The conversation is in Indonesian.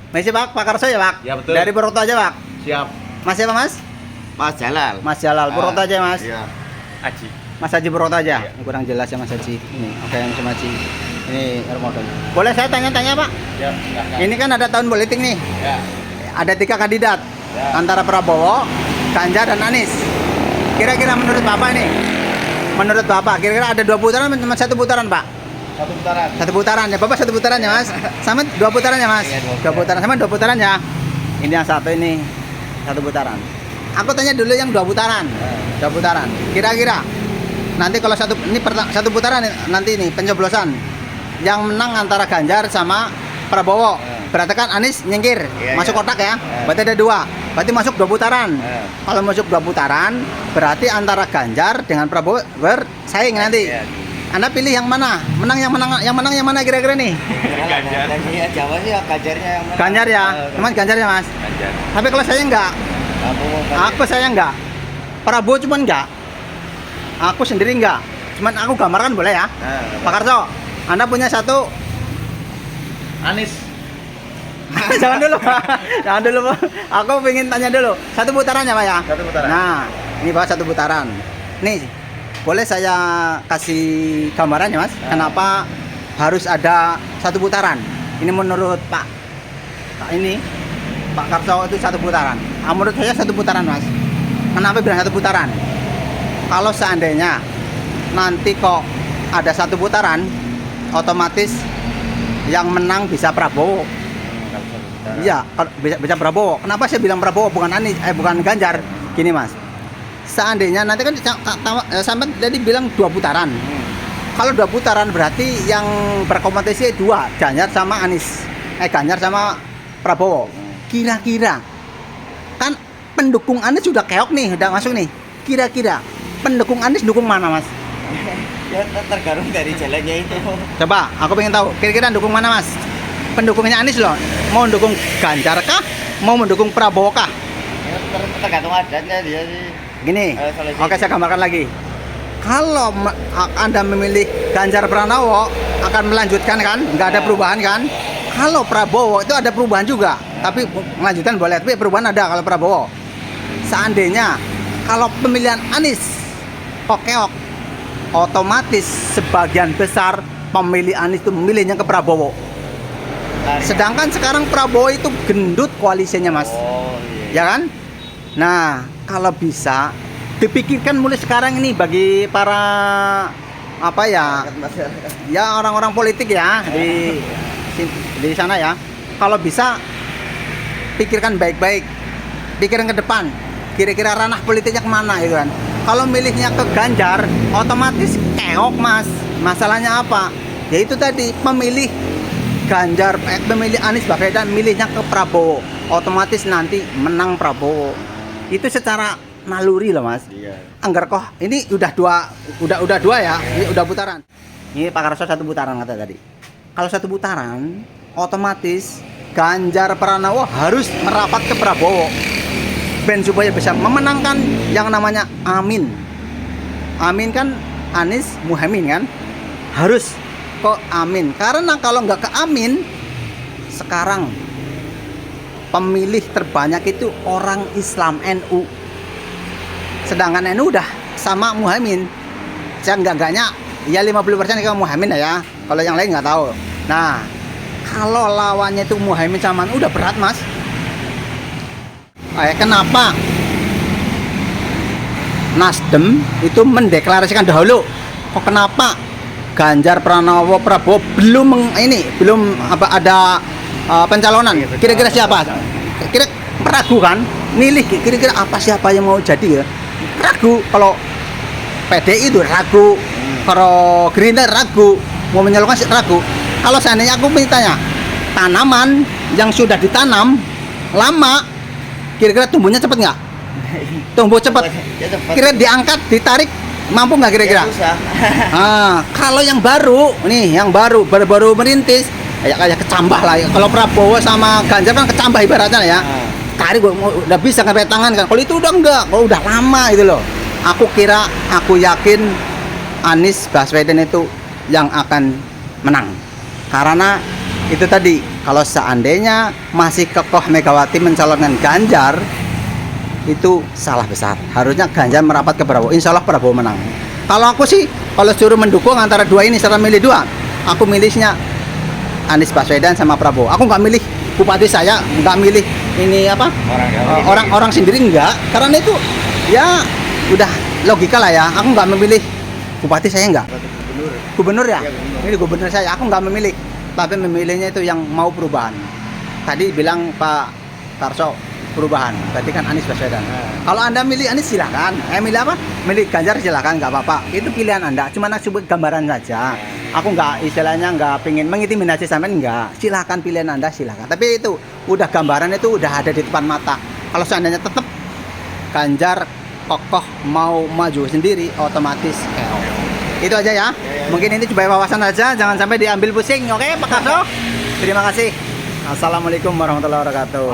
Masih Pak Karso ya Pak? Ya betul. Dari Purwokerto aja Pak? Siap. Mas siapa Mas? Mas Jalal. Mas Jalal, Purwokerto aja Mas? Iya. Aji. Mas Haji Purwokerto aja? Iya. Kurang jelas ya Mas Haji. Ini, oke Mas Haji. Ini Ramadan. Boleh saya tanya-tanya Pak? Ya, silakan. Ini kan ada tahun politik nih. Ya. Ada 3 kandidat. Ya. Antara Prabowo, Ganjar dan Anies. Kira-kira menurut Bapak nih? Menurut Bapak, kira-kira ada 2 putaran atau 1 putaran Pak? 1 putaran. 1 putaran ya, Bapak 1 putaran ya Mas? Sama 2 putaran ya Mas? Iya, 2 putaran, sama 2 putaran ya? Ini yang satu ini 1 putaran. Aku tanya dulu yang 2 putaran. 2 putaran. Kira-kira nanti kalau ini 1 putaran nanti ini pencoblosan. Yang menang antara Ganjar sama Prabowo. Berarti kan Anies nyingkir, masuk kotak ya. Berarti ada 2. Berarti masuk 2 putaran. Kalau masuk 2 putaran, berarti antara Ganjar dengan Prabowo bersaing nanti. Anda pilih yang mana? Yang mana kira-kira nih? Ganjar. Jawa sih ya Ganjarnya yang menang. Ganjar ya. Teman Ganjar ya, Mas? Ganjar. Tapi kalau saya enggak. Aku saya enggak. Prabowo cuman enggak. Aku sendiri enggak. Cuman aku gambarkan boleh ya? Pak Karso, Anda punya 1. Anies. Jangan dulu Pak. Jangan dulu Pak. Aku pengen tanya dulu. 1 putaran ya Pak ya? 1 putaran. Nah, ini Pak 1 putaran. Nih, boleh saya kasih gambaran ya Mas? Kenapa harus ada 1 putaran? Ini menurut Pak Karso itu 1 putaran. Menurut saya 1 putaran Mas. Kenapa bilang 1 putaran? Kalau seandainya nanti kok ada 1 putaran, otomatis yang menang bisa Prabowo. Iya, bisa Prabowo. Kenapa saya bilang Prabowo bukan bukan Ganjar? Gini Mas. Seandainya nanti kan sampai tadi bilang 2 putaran. Kalau 2 putaran berarti yang berkompetisi 2, Ganjar sama Anies. Ganjar sama Prabowo. Kira-kira kan pendukung Anies sudah keok nih, udah masuk nih. Kira-kira pendukung Anies dukung mana Mas? Ya tergantung dari jalannya itu. Coba, aku pengen tahu. Kira-kira dukung mana Mas? Pendukungnya Anies loh. Mau mendukung Ganjar kah? Mau mendukung Prabowo kah? Ya, tergantung adatnya dia sih. Gini, Kalau oke saya gambarkan lagi. Kalau Anda memilih Ganjar Pranowo akan melanjutkan kan? Nggak ada perubahan kan? Kalau Prabowo itu ada perubahan juga, tapi melanjutkan boleh, tapi perubahan ada kalau Prabowo. Seandainya kalau pemilihan Anies keok, otomatis sebagian besar pemilih Anies itu memilihnya ke Prabowo. Sedangkan sekarang Prabowo itu gendut koalisinya Mas. Oh Ya iya. kan? Nah, kalau bisa dipikirkan mulai sekarang ini bagi para apa ya? Ya orang-orang politik ya di sana ya. Kalau bisa pikirkan baik-baik. Pikirkan ke depan. Kira-kira ranah politiknya kemana gitu kan. Kalau milihnya ke Ganjar, otomatis keok Mas. Masalahnya apa? Ya itu tadi pemilih Ganjar, pemilih Anies Baswedan milihnya ke Prabowo, otomatis nanti menang Prabowo. Itu secara naluri loh Mas. Iya. Anggar kok ini udah 2 ya, ini udah putaran. Ini Pak Karso 1 putaran kata tadi. Kalau 1 putaran, otomatis Ganjar Pranowo harus merapat ke Prabowo. Ben supaya bisa memenangkan yang namanya Amin. Amin kan Anies Muhaimin kan? Harus kok Amin. Karena kalau nggak ke Amin, sekarang pemilih terbanyak itu orang Islam NU. Sedangkan NU udah sama Muhaimin. Saya enggaknya ya 50% ke Muhaimin ya. Kalau yang lain nggak tahu. Nah, kalau lawannya itu Muhaimin sama NU udah berat Mas. Kenapa Nasdem itu mendeklarasikan dahulu? Kok kenapa Ganjar Pranowo Prabowo belum ada pencalonan? Kira-kira siapa? Kira ragu kan? Milih kira-kira siapa yang mau jadi ya? Ragu. Kalau PDI itu ragu, kalau Gerindra ragu, mau menyalurkan ragu. Kalau seandainya aku tanya, tanaman yang sudah ditanam lama, kira-kira tumbuhnya cepat nggak? Tumbuh cepat. Kira diangkat, ditarik, mampu nggak kira-kira? Ya, Kalau yang baru, nih, yang baru merintis, kayak kecambah lah. Kalau Prabowo sama Ganjar kan kecambah ibaratnya ya. Tarik udah bisa ngepet tangan kan. Kalau itu udah enggak, kalau udah lama itu loh. Aku yakin Anies Baswedan itu yang akan menang. Karena itu tadi, kalau seandainya masih kokoh Megawati mencalonkan Ganjar, itu salah besar. Harusnya Ganjar merapat ke Prabowo. Insya Allah Prabowo menang. Kalau aku sih, kalau suruh mendukung antara dua ini, secara milih dua, aku milihnya Anies Baswedan sama Prabowo. Aku nggak milih bupati saya, nggak milih ini apa orang sendiri, enggak. Karena itu ya udah logika lah ya. Aku nggak memilih bupati saya, enggak. Gubernur ya? Ini gubernur saya. Aku nggak memilih, tapi memilihnya itu yang mau perubahan. Tadi bilang Pak Tarso perubahan. Tadi kan Anies Baswedan. Kalau Anda milih Anies silakan. Milih apa? Milih Ganjar silakan, nggak apa-apa. Itu pilihan Anda. Cuma nak sebut gambaran saja. Aku nggak, istilahnya nggak pengen mengintimidasi sampean, nggak. Silakan pilihan Anda silakan. Tapi itu udah gambaran itu udah ada di depan mata. Kalau seandainya tetap Ganjar kokoh mau maju sendiri, otomatis KO. Itu aja ya. Mungkin ini coba wawasan aja, jangan sampai diambil pusing. Oke, Pak Karso. Terima kasih. Assalamualaikum warahmatullahi wabarakatuh.